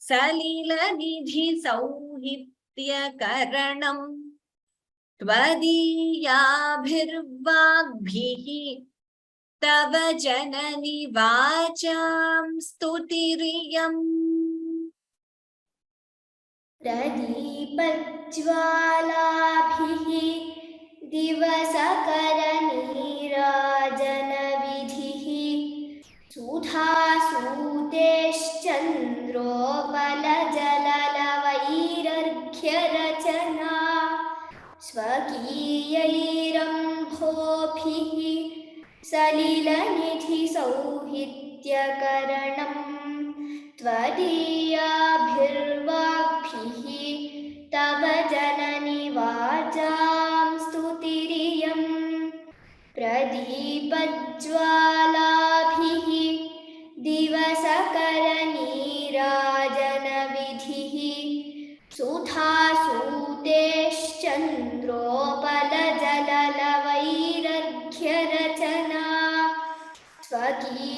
Salilanidhi Sauhityakaranam Tvadiyabhirvagbihi Tava Janani Vacham Stutiriyam. प्रदीपज्वालाभिः दिवसकरनीराजनविधिः सुधासूतेश्चन्द्रोपलजललवैरर्घ्यरचना स्वकीयैरम्भोभिः सलिलनिधिसौहित्यकरणं त्वदीयाभिर्वाग्भिः तव जननि वाचां स्तुतिरियम् प्रदीपज्वालाभिः दिवसकरनीराजनविधिः सुधासूतेश्चन्द्रोपलजललवैरर्घ्यरचना स्वकीयैरम्भोभिः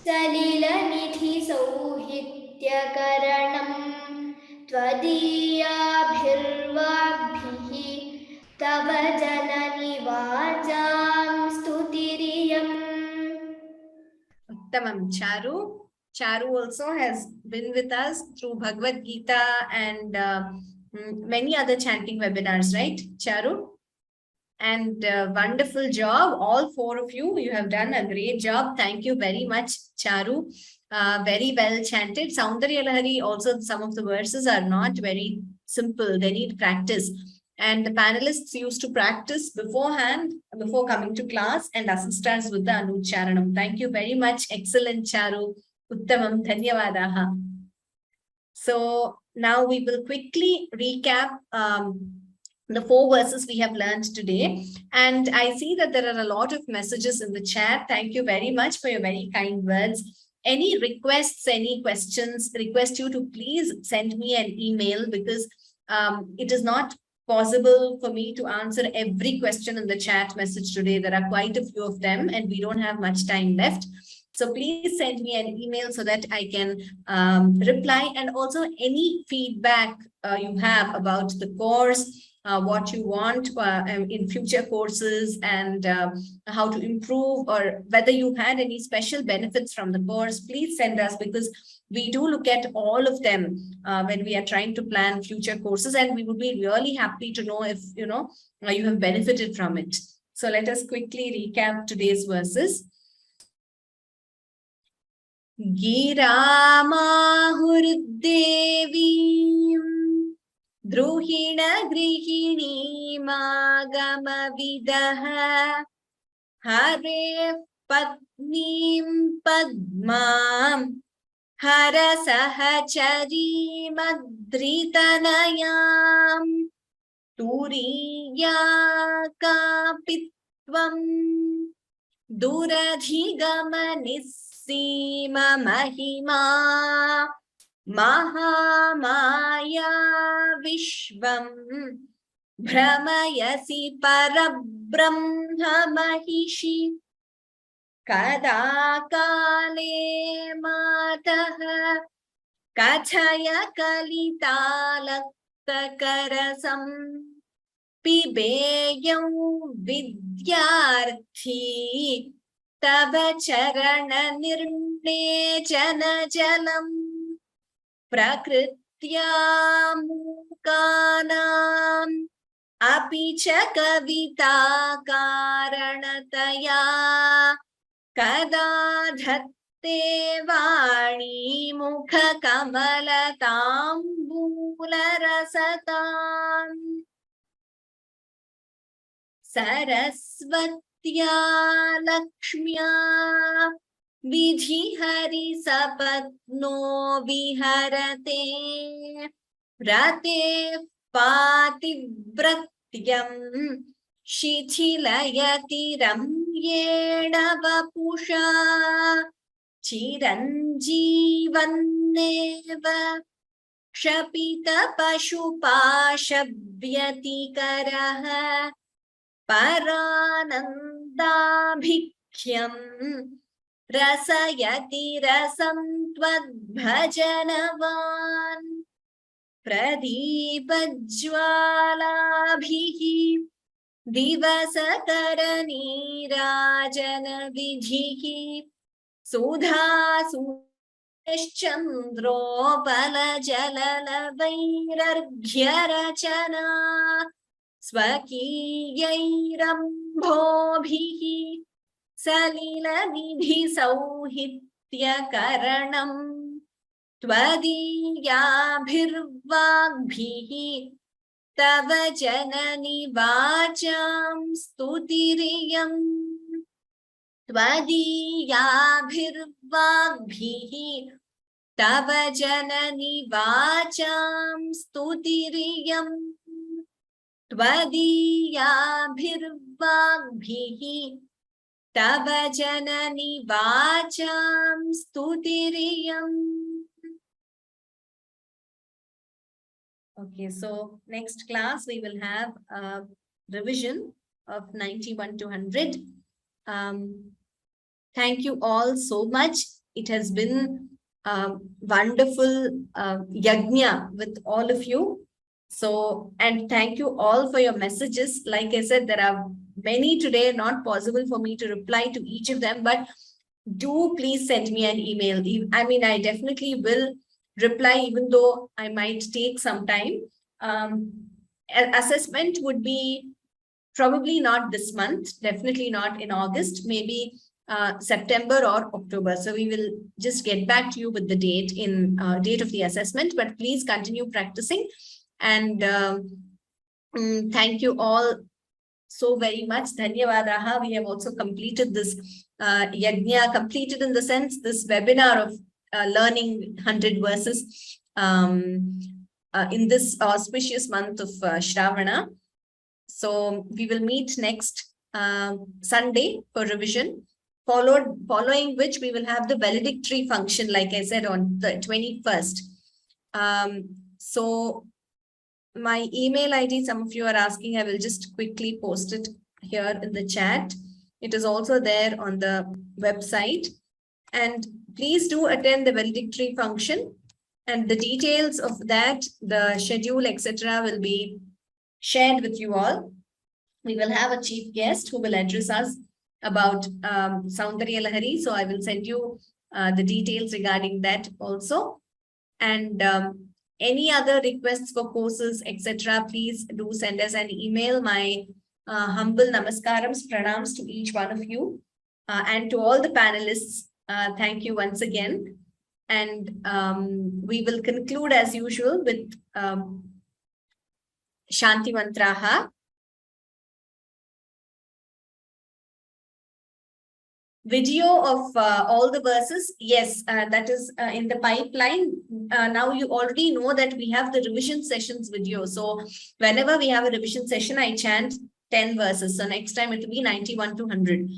सलिलनिधिसौहित्यकरणं त्वदीयाभिर्वाग्भिः तव जननि वाचां स्तुतिरियम्. Uttamam. Charu. Charu also has been with us through Bhagavad Gita and many other chanting webinars, right, Charu? And wonderful job, all four of you. You have done a great job. Thank you very much, Charu. Very well chanted. Soundaryalahari also, some of the verses are not very simple. They need practice. And the panelists used to practice beforehand, before coming to class, and assist us with the Anucharanam. Thank you very much. Excellent, Charu. Uttamam. Dhanyavadaha. So now we will quickly recap the 4 verses we have learned today. And I see that there are a lot of messages in the chat. Thank you very much for your very kind words. Any requests, any questions, request you to please send me an email, because it is not possible for me to answer every question in the chat message today. There are quite a few of them and we don't have much time left. So please send me an email so that I can reply, and also any feedback you have about the course, what you want in future courses, and how to improve, or whether you had any special benefits from the course, please send us, because we do look at all of them when we are trying to plan future courses, and we would be really happy to know if you have benefited from it. So let us quickly recap today's verses. Giramahurdevim Druhina Grihini Magamavidaha Hare Patnim Padmam Harasahachari Madritanayam Turiya Kapitvam Duradhigamanis Sima Mahima Mahamaya Vishvam Brahmayasi Parabrahma Mahishi Kada Kale Mataha Kathaya Kalitalaktakarasam Pibeyam Vidyarthi Tava Charana Nirnechana Jalam Prakritya Mukanam Api cha Kavita Karanataya Kada Dhatte Vani Mukha Kamalatam Rasatan Sarasvatya Lakshmya Vidhi Hari Sapatno Viharate Rate Pativratyam Shithilayati Ramyena Vapusha Chiranjivanneva Kshapita Pashupashabhyati Karaha Paranandabhikyam Rasayati Rasam Tvadbhajanavan Pradipajwalabhihi Divasakarani Vidhihi Sudha Chandro Palajalalavailarghyarachana Swakiyairambobihi Salila Nidhi Sauhitya Karanam Tvadiyabhirvagbihi Tava Janani Vacham Stutiriyam Tvadiyabhirvagbihi Tava Janani Vacham Stutiriyam Tvadiyabhirvagbihi Tava Janani Vacham Stutiriyam. Okay, so next class we will have a revision of 91 to 100. Thank you all so much. It has been a wonderful yajna with all of you. So, and thank you all for your messages. Like I said, there are many today, not possible for me to reply to each of them, but do please send me an email. I mean, I definitely will reply, even though I might take some time. Assessment would be probably not this month, definitely not in August, maybe September or October. So we will just get back to you with the date date of the assessment, but please continue practicing. And thank you all so very much. Dhanyavadaha. We have also completed this yajna, completed in the sense this webinar of learning 100 verses in this auspicious month of Shravana. So we will meet next Sunday for revision, following which we will have the valedictory function, like I said, on the 21st. So my email ID, some of you are asking, I will just quickly post it here in the chat. It is also there on the website. And please do attend the valedictory function, and the details of that, the schedule, etc., will be shared with you all. We will have a chief guest who will address us about Soundaryalahari. So I will send you the details regarding that also. And any other requests for courses, etc., please do send us an email. My humble namaskarams, pranams to each one of you, and to all the panelists. Thank you once again. And we will conclude as usual with Shanti Mantraha. Video of all the verses, yes, that is in the pipeline. Now you already know that we have the revision sessions video. So whenever we have a revision session, I chant 10 verses. So next time it will be 91 to 100.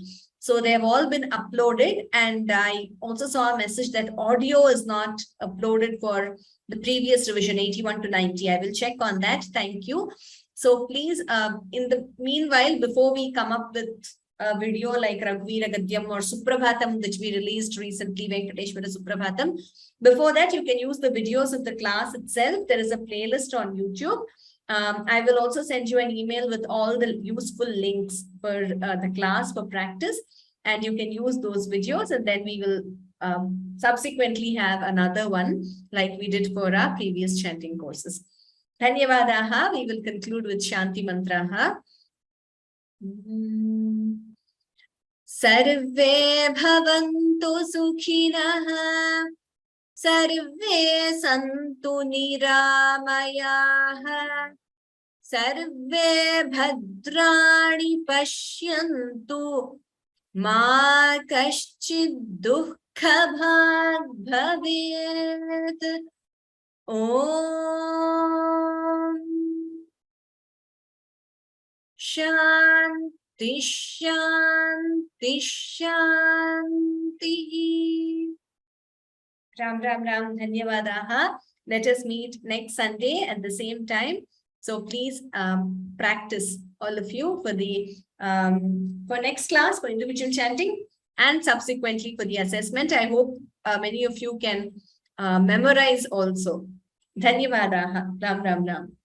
So they have all been uploaded, and I also saw a message that audio is not uploaded for the previous revision 81 to 90. I will check on that. Thank you. So please, in the meanwhile, before we come up with a video like Raghuvira Gadyam or Suprabhatam, which we released recently, Venkateshwara Suprabhatam, before that, you can use the videos of the class itself. There is a playlist on YouTube. I will also send you an email with all the useful links for the class for practice, and you can use those videos, and then we will subsequently have another one like we did for our previous chanting courses. Dhanyavadaha. We will conclude with Shanti Mantraha. Sarve bhavantu sukhinah, sarve santu niramayaha, sarve bhadrani pashyantu, ma kaschid dukkha bhag bhavet. Om Shanti Shanti Shanti. Ram Ram Ram. Dhanyavadaha. Let us meet next Sunday at the same time. So please practice, all of you, for the for next class for individual chanting and subsequently for the assessment. I hope many of you can memorize also. Dhanyavadaha. Ram Ram Ram.